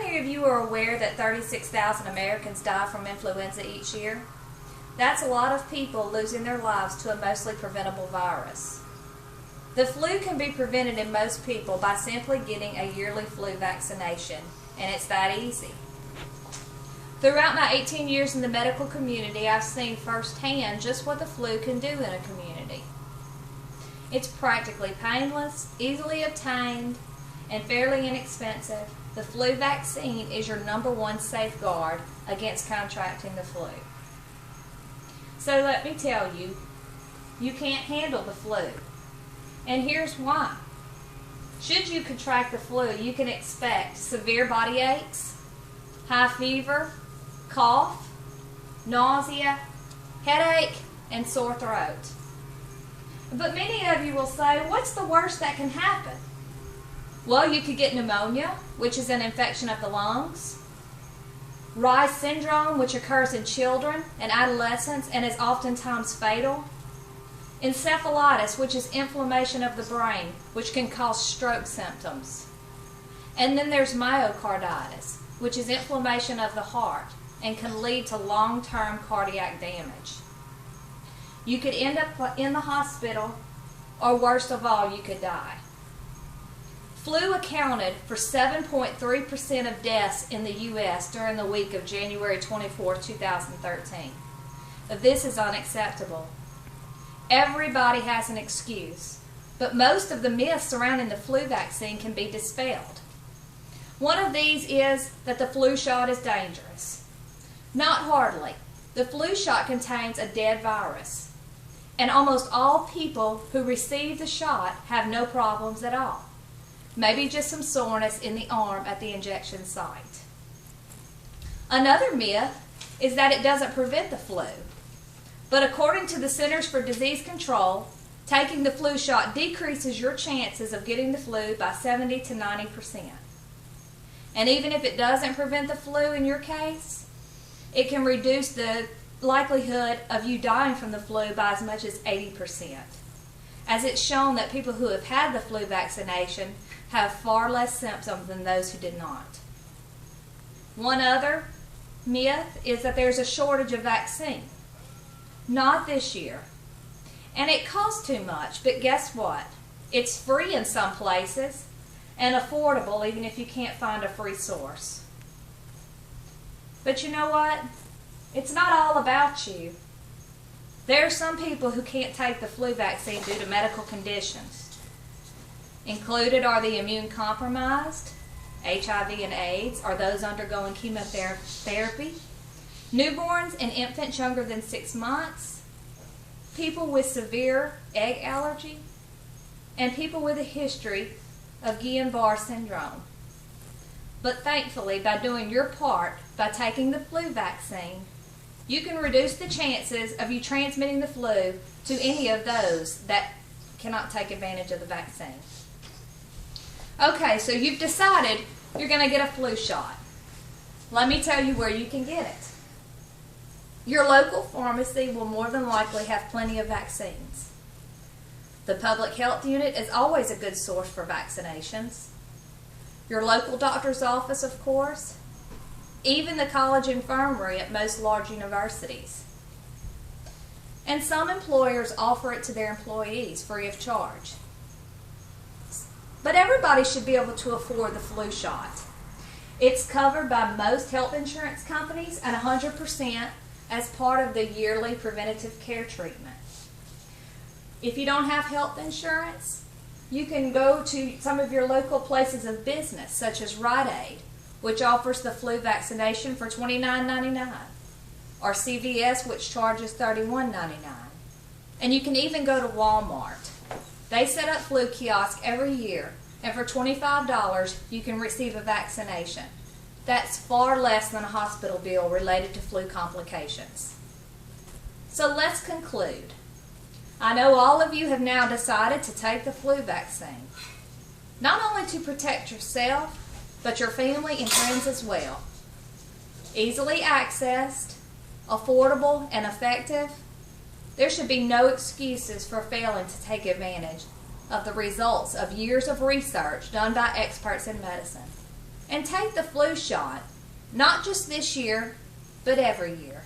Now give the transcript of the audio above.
many of you are aware that 36,000 Americans die from influenza each year? That's a lot of people losing their lives to a mostly preventable virus. The flu can be prevented in most people by simply getting a yearly flu vaccination, and it's that easy. Throughout my 18 years in the medical community, I've seen firsthand just what the flu can do in a community. It's practically painless, easily obtained, and fairly inexpensive. The flu vaccine is your #1 safeguard against contracting the flu. So let me tell you, you can't handle the flu. And here's why. Should you contract the flu, you can expect severe body aches, high fever, cough, nausea, headache, and sore throat. But many of you will say, what's the worst that can happen? Well, you could get pneumonia, which is an infection of the lungs, Reye's syndrome, which occurs in children and adolescents and is oftentimes fatal, encephalitis, which is inflammation of the brain, which can cause stroke symptoms. And then there's myocarditis, which is inflammation of the heart and can lead to long-term cardiac damage. You could end up in the hospital, or worst of all, you could die. Flu accounted for 7.3% of deaths in the U.S. during the week of January 24, 2013. This is unacceptable. Everybody has an excuse, but most of the myths surrounding the flu vaccine can be dispelled. One of these is that the flu shot is dangerous. Not hardly. The flu shot contains a dead virus, and almost all people who receive the shot have no problems at all. Maybe just some soreness in the arm at the injection site. Another myth is that it doesn't prevent the flu. But according to the Centers for Disease Control, taking the flu shot decreases your chances of getting the flu by 70 to 90%. And even if it doesn't prevent the flu in your case, it can reduce the likelihood of you dying from the flu by as much as 80%. As it's shown that people who have had the flu vaccination have far less symptoms than those who did not. One other myth is that there's a shortage of vaccine. Not this year. And it costs too much, but guess what? It's free in some places and affordable even if you can't find a free source. But you know what? It's not all about you. There are some people who can't take the flu vaccine due to medical conditions. Included are the immune compromised, HIV and AIDS, or those undergoing chemotherapy, newborns and infants younger than 6 months, people with severe egg allergy, and people with a history of Guillain-Barré syndrome. But thankfully, by doing your part, by taking the flu vaccine, you can reduce the chances of you transmitting the flu to any of those that cannot take advantage of the vaccine. Okay, so you've decided you're going to get a flu shot. Let me tell you where you can get it. Your local pharmacy will more than likely have plenty of vaccines. The public health unit is always a good source for vaccinations. Your local doctor's office, of course. Even the college infirmary at most large universities. And some employers offer it to their employees free of charge. But everybody should be able to afford the flu shot. It's covered by most health insurance companies at 100% as part of the yearly preventative care treatment. If you don't have health insurance, you can go to some of your local places of business, such as Rite Aid, which offers the flu vaccination for $29.99, or CVS, which charges $31.99. And you can even go to Walmart. They set up flu kiosks every year, and for $25 you can receive a vaccination. That's far less than a hospital bill related to flu complications. So let's conclude. I know all of you have now decided to take the flu vaccine, not only to protect yourself, but your family and friends as well. Easily accessed, affordable, and effective, there should be no excuses for failing to take advantage of the results of years of research done by experts in medicine. And take the flu shot, not just this year, but every year.